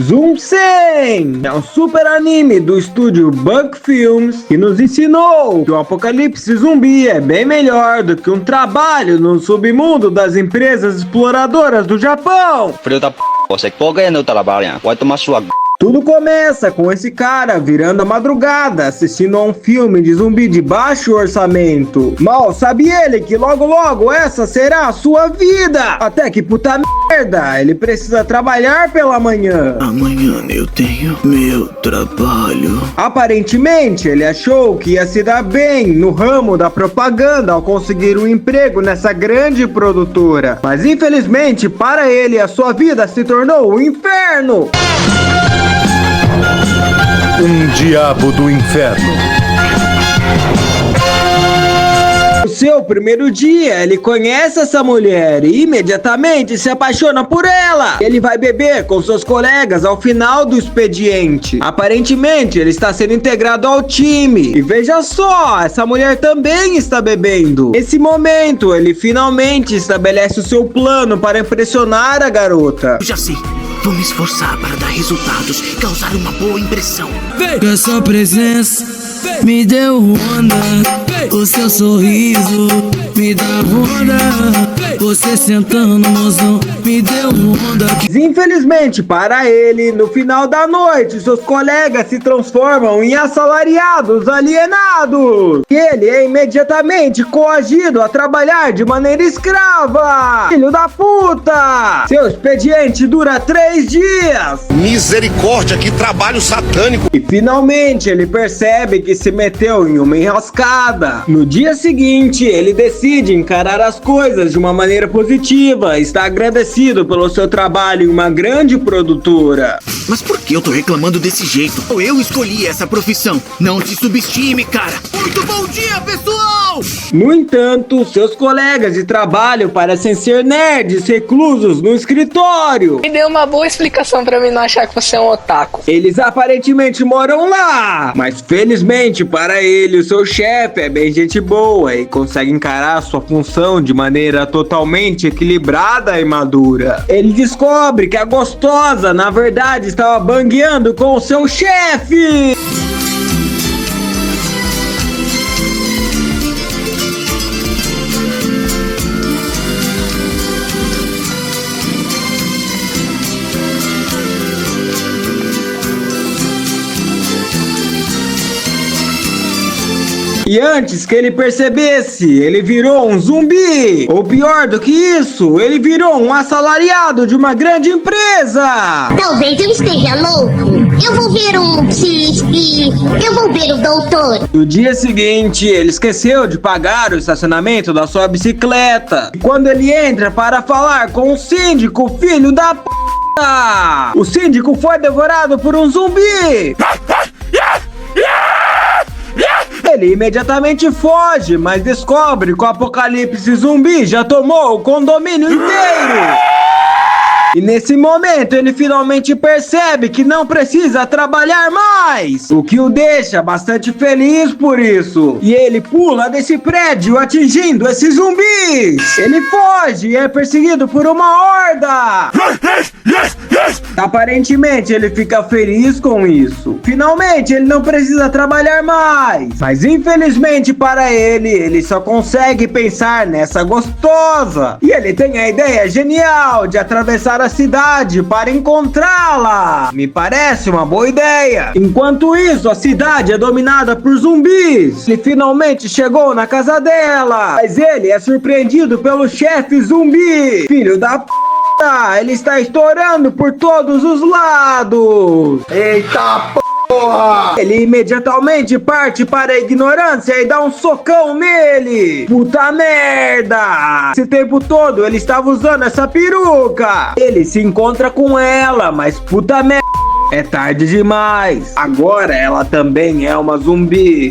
Zoom 100 é um super anime do estúdio Bug Films que nos ensinou que o apocalipse zumbi é bem melhor do que um trabalho no submundo das empresas exploradoras do Japão. Filho da p***, você que ganhando trabalho, vai tomar sua g***. Tudo começa com esse cara virando a madrugada assistindo a um filme de zumbi de baixo orçamento. Mal sabe ele que logo logo essa será a sua vida. Até que puta merda, ele precisa trabalhar pela manhã. Amanhã eu tenho meu trabalho. Aparentemente ele achou que ia se dar bem no ramo da propaganda ao conseguir um emprego nessa grande produtora. Mas infelizmente para ele a sua vida se tornou um inferno. Um diabo do inferno. No seu primeiro dia, ele conhece essa mulher e imediatamente se apaixona por ela. Ele vai beber com seus colegas ao final do expediente. Aparentemente, ele está sendo integrado ao time. E veja só, essa mulher também está bebendo. Nesse momento, ele finalmente estabelece o seu plano para impressionar a garota. Eu já sei. Vou me esforçar para dar resultados, causar uma boa impressão. Com essa presença me deu onda, o seu sorriso me dá onda, você sentando no mozão me deu onda. Infelizmente para ele, no final da noite, seus colegas se transformam em assalariados alienados. E ele é imediatamente coagido a trabalhar de maneira escrava. Filho da puta! Seu expediente dura 3 dias. Misericórdia, que trabalho satânico! E finalmente ele percebe que se meteu em uma enrascada. No dia seguinte, ele decide encarar as coisas de uma maneira positiva. Está agradecido pelo seu trabalho em uma grande produtora. Mas por que eu tô reclamando desse jeito? Eu escolhi essa profissão. Não te subestime, cara. Muito bom dia, pessoal! No entanto, seus colegas de trabalho parecem ser nerds reclusos no escritório. Me deu uma boa explicação pra mim não achar que você é um otaku. Eles aparentemente moram lá, mas felizmente para ele, o seu chefe é bem gente boa e consegue encarar sua função de maneira totalmente equilibrada e madura. Ele descobre que a gostosa, na verdade, estava bangueando com o seu chefe. E antes que ele percebesse, ele virou um zumbi. Ou pior do que isso, ele virou um assalariado de uma grande empresa. Talvez eu esteja louco. Eu vou ver um psique. Eu vou ver o doutor. No dia seguinte, ele esqueceu de pagar o estacionamento da sua bicicleta. E quando ele entra para falar com o síndico, filho da p***, o síndico foi devorado por um zumbi. Ele imediatamente foge, mas descobre que o apocalipse zumbi já tomou o condomínio inteiro. E nesse momento ele finalmente percebe que não precisa trabalhar mais, o que o deixa bastante feliz por isso. E ele pula desse prédio atingindo esses zumbis. Ele foge e é perseguido por uma horda. Aparentemente ele fica feliz com isso. Finalmente ele não precisa trabalhar mais. Mas infelizmente para ele só consegue pensar nessa gostosa. E ele tem a ideia genial de atravessar a cidade para encontrá-la. Me parece uma boa ideia. Enquanto isso, a cidade é dominada por zumbis. Ele finalmente chegou na casa dela, mas ele é surpreendido pelo chefe zumbi. Filho da p***, ele está estourando por todos os lados. Eita porra! Ele imediatamente parte para a ignorância e dá um socão nele. Puta merda! Esse tempo todo ele estava usando essa peruca. Ele se encontra com ela, mas puta merda, é tarde demais. Agora ela também é uma zumbi.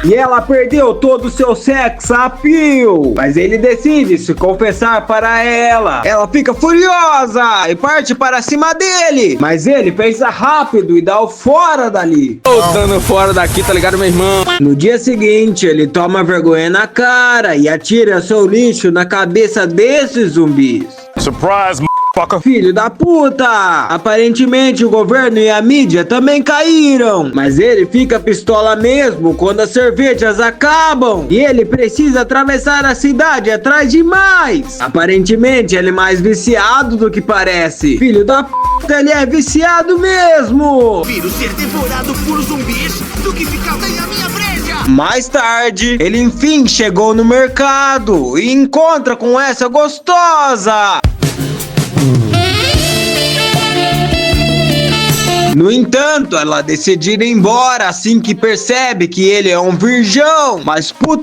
E ela perdeu todo o seu sex appeal. Mas ele decide se confessar para ela. Ela fica furiosa e parte para cima dele. Mas ele pensa rápido e dá o fora dali. Voltando fora daqui, tá ligado, meu irmão? No dia seguinte, ele toma vergonha na cara e atira seu lixo na cabeça desses zumbis. Surprise, motherfucker. Filho da puta! Aparentemente o governo e a mídia também caíram, mas ele fica pistola mesmo quando as cervejas acabam e ele precisa atravessar a cidade atrás de mais. Aparentemente ele é mais viciado do que parece. Filho da puta, ele é viciado mesmo! Prefiro ser devorado por zumbis do que ficar sem a minha breja! Mais tarde, ele enfim chegou no mercado e encontra com essa gostosa. No entanto, ela decide ir embora assim que percebe que ele é um virgão. Mas puta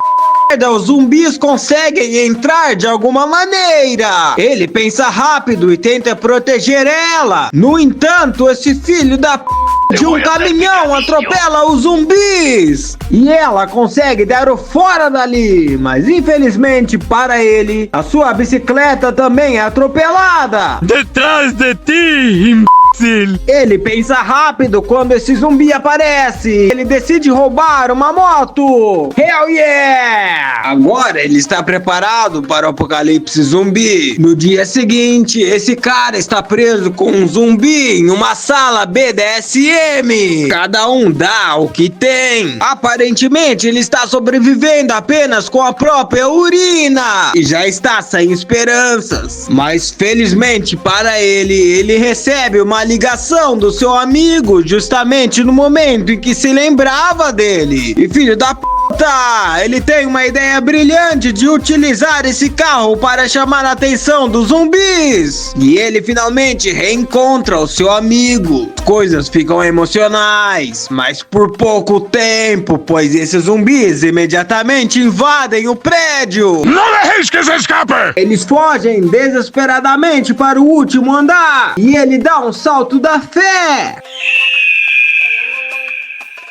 merda, os zumbis conseguem entrar de alguma maneira. Ele pensa rápido e tenta proteger ela. No entanto, esse filho da p... de um caminhão atropela os zumbis. E ela consegue dar o fora dali. Mas infelizmente para ele, a sua bicicleta também é atropelada. Detrás de ti, imbecil. Ele pensa rápido quando esse zumbi aparece. Ele decide roubar uma moto. Hell yeah! Agora ele está preparado para o apocalipse zumbi. No dia seguinte, esse cara está preso com um zumbi em uma sala BDSM. Cada um dá o que tem. Aparentemente ele está sobrevivendo apenas com a própria urina e já está sem esperanças. Mas felizmente para ele recebe uma ligação do seu amigo justamente no momento em que se lembrava dele. E filho da puta, ele tem uma ideia brilhante de utilizar esse carro para chamar a atenção dos zumbis. E ele finalmente reencontra o seu amigo. As coisas ficam emocionais, mas por pouco tempo, pois esses zumbis imediatamente invadem o prédio. Não arrisques escape! Eles fogem desesperadamente para o último andar e ele dá um salto da fé.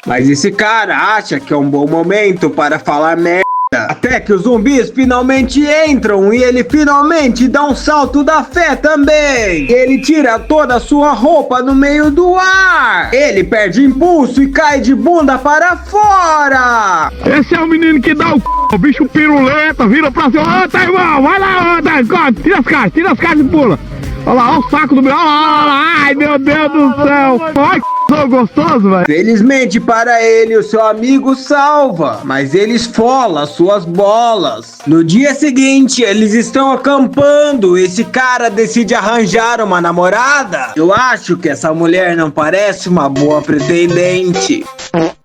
Mas esse cara acha que é um bom momento para falar merda. Até que os zumbis finalmente entram e ele finalmente dá um salto da fé também. Ele tira toda a sua roupa no meio do ar. Ele perde impulso e cai de bunda para fora. Esse é o menino que dá o bicho piruleta, vira pra cima. Ô, tá, irmão, vai lá, tá, tira as caras e pula. Olha lá, olha o saco do meu. Olha lá, ai, meu Deus do céu. Ai, que gostoso, velho. Felizmente para ele, o seu amigo salva, mas ele esfola suas bolas. No dia seguinte, eles estão acampando. Esse cara decide arranjar uma namorada. Eu acho que essa mulher não parece uma boa pretendente.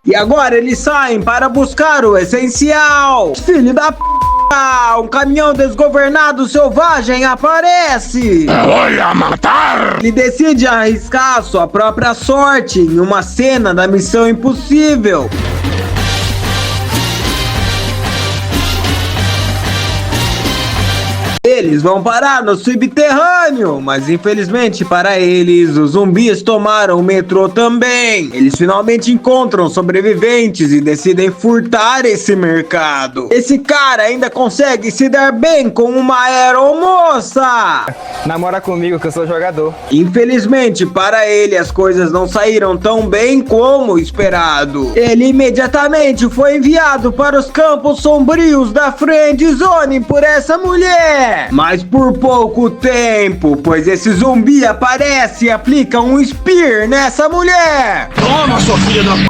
E agora eles saem para buscar o essencial. Filho da p... um caminhão desgovernado selvagem aparece. Olha, matar! Ele decide arriscar sua própria sorte em uma cena da Missão Impossível. Eles vão parar no subterrâneo, mas infelizmente para eles, os zumbis tomaram o metrô também. Eles finalmente encontram sobreviventes e decidem furtar esse mercado. Esse cara ainda consegue se dar bem com uma aeromoça. Namora comigo que eu sou jogador. Infelizmente para ele, as coisas não saíram tão bem como esperado. Ele imediatamente foi enviado para os campos sombrios da Friend Zone por essa mulher. Mas por pouco tempo, pois esse zumbi aparece e aplica um spear nessa mulher. Toma, sua filha da p...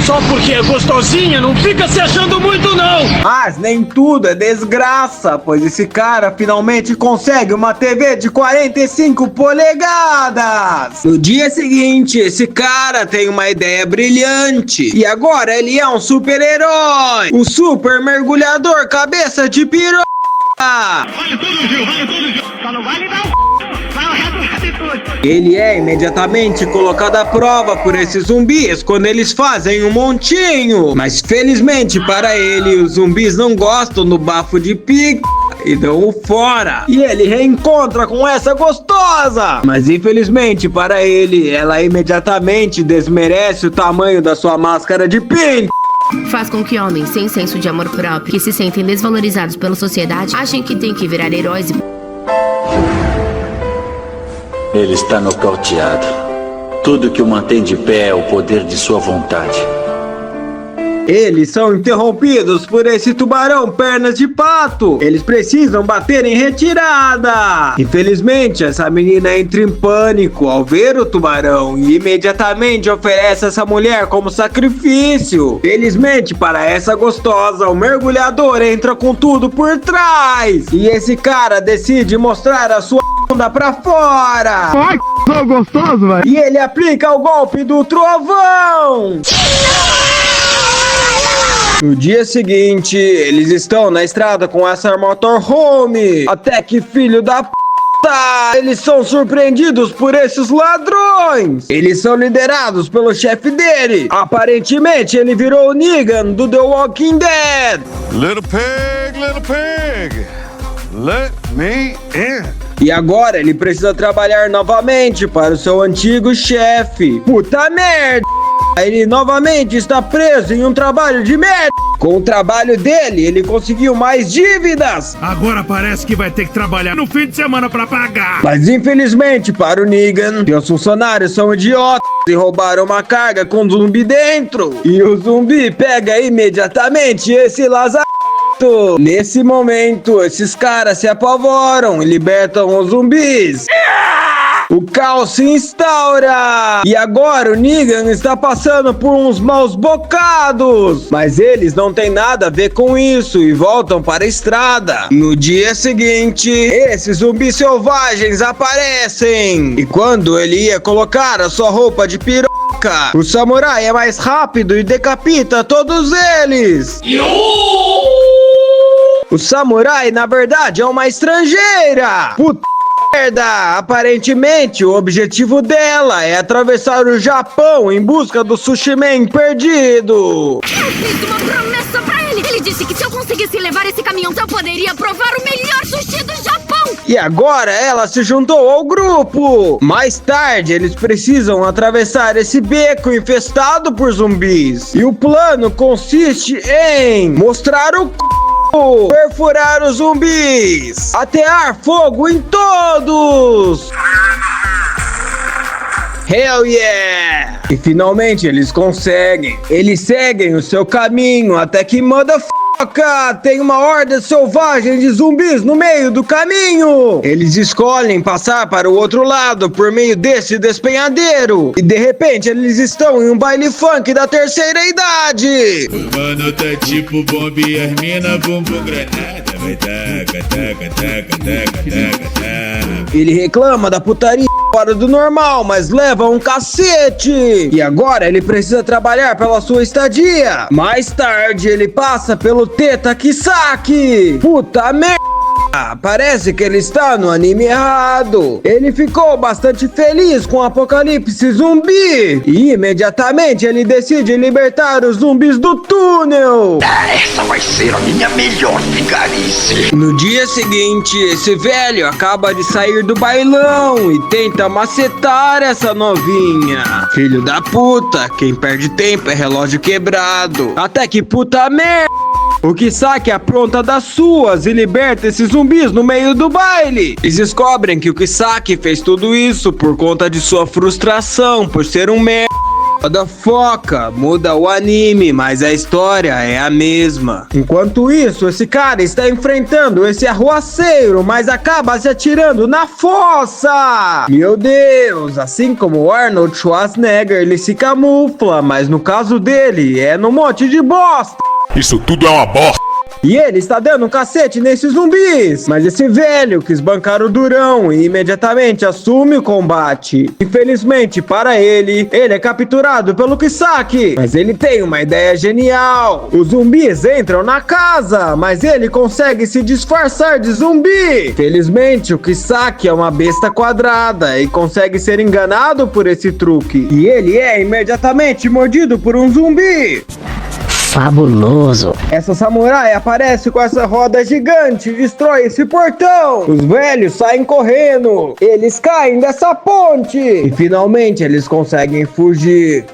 Só porque é gostosinha, não fica se achando muito, não! Mas nem tudo é desgraça, pois esse cara finalmente consegue uma TV de 45 polegadas. No dia seguinte, esse cara tem uma ideia brilhante. E agora ele é um super-herói. O super mergulhador cabeça de piroca. Vale tudo, Gil, só não vale não, vai o resto de tudo. Ele é imediatamente colocado à prova por esses zumbis quando eles fazem um montinho. Mas felizmente para ele, os zumbis não gostam do bafo de pica e dão-o fora. E ele reencontra com essa gostosa. Mas infelizmente para ele, ela imediatamente desmerece o tamanho da sua máscara de pinto. Faz com que homens sem senso de amor próprio, que se sentem desvalorizados pela sociedade, achem que têm que virar heróis e... Ele está nocauteado. Tudo que o mantém de pé é o poder de sua vontade. Eles são interrompidos por esse tubarão pernas de pato. Eles precisam bater em retirada. Infelizmente, essa menina entra em pânico ao ver o tubarão e imediatamente oferece essa mulher como sacrifício. Felizmente para essa gostosa, o mergulhador entra com tudo por trás. E esse cara decide mostrar a sua bunda pra fora. Ai, que gostoso, velho. E ele aplica o golpe do trovão. No dia seguinte, eles estão na estrada com essa motorhome. Até que filho da p... eles são surpreendidos por esses ladrões. Eles são liderados pelo chefe dele. Aparentemente, ele virou o Negan do The Walking Dead. Little pig, let me in. E agora ele precisa trabalhar novamente para o seu antigo chefe. Puta merda! Ele novamente está preso em um trabalho de merda. Com o trabalho dele, ele conseguiu mais dívidas. Agora parece que vai ter que trabalhar no fim de semana pra pagar. Mas infelizmente para o Negan, seus funcionários são idiotas e roubaram uma carga com zumbi dentro. E o zumbi pega imediatamente esse lazarento. Nesse momento, esses caras se apavoram e libertam os zumbis. O caos se instaura! E agora o Negan está passando por uns maus bocados! Mas eles não têm nada a ver com isso e voltam para a estrada. No dia seguinte, esses zumbis selvagens aparecem! E quando ele ia colocar a sua roupa de piroca, o samurai é mais rápido e decapita todos eles! O samurai, na verdade, é uma estrangeira! Puta merda! Aparentemente, o objetivo dela é atravessar o Japão em busca do Sushi Man perdido. Eu fiz uma promessa pra ele. Ele disse que se eu conseguisse levar esse caminhão, eu poderia provar o melhor sushi do Japão. E agora ela se juntou ao grupo. Mais tarde, eles precisam atravessar esse beco infestado por zumbis. E o plano consiste em mostrar o perfurar os zumbis, atear fogo em todos. Hell yeah! E finalmente eles conseguem. Eles seguem o seu caminho até que tem uma horda selvagem de zumbis no meio do caminho. Eles escolhem passar para o outro lado por meio desse despenhadeiro. E de repente eles estão em um baile funk da terceira idade. O mano tá tipo bomba e as mina bumbum granada. Vai taca, taca, taca, taca, taca, taca. Ele reclama da putaria fora do normal, mas leva um cacete. E agora ele precisa trabalhar pela sua estadia. Mais tarde ele passa pelo Teta Kisaki. Puta merda. Parece que ele está no anime errado. Ele ficou bastante feliz com o apocalipse zumbi. E imediatamente ele decide libertar os zumbis do túnel. Essa vai ser a minha melhor vigarice. No dia seguinte, esse velho acaba de sair do bailão e tenta macetar essa novinha. Filho da puta, quem perde tempo é relógio quebrado. Até que puta merda. O Kisaki apronta das suas e liberta esses zumbis no meio do baile. Eles descobrem que o Kisaki fez tudo isso por conta de sua frustração por ser um merda. Da foca, muda o anime, mas a história é a mesma. Enquanto isso, esse cara está enfrentando esse arruaceiro, mas acaba se atirando na fossa. Meu Deus, assim como o Arnold Schwarzenegger, ele se camufla, mas no caso dele é no monte de bosta. Isso tudo é uma bosta. E ele está dando um cacete nesses zumbis. Mas esse velho quis bancar o durão e imediatamente assume o combate. Infelizmente para ele, ele é capturado pelo Kisaki. Mas ele tem uma ideia genial. Os zumbis entram na casa, mas ele consegue se disfarçar de zumbi. Felizmente o Kisaki é uma besta quadrada e consegue ser enganado por esse truque. E ele é imediatamente mordido por um zumbi. Fabuloso. Essa samurai aparece com essa roda gigante e destrói esse portão. Os velhos saem correndo. Eles caem dessa ponte. E finalmente eles conseguem fugir.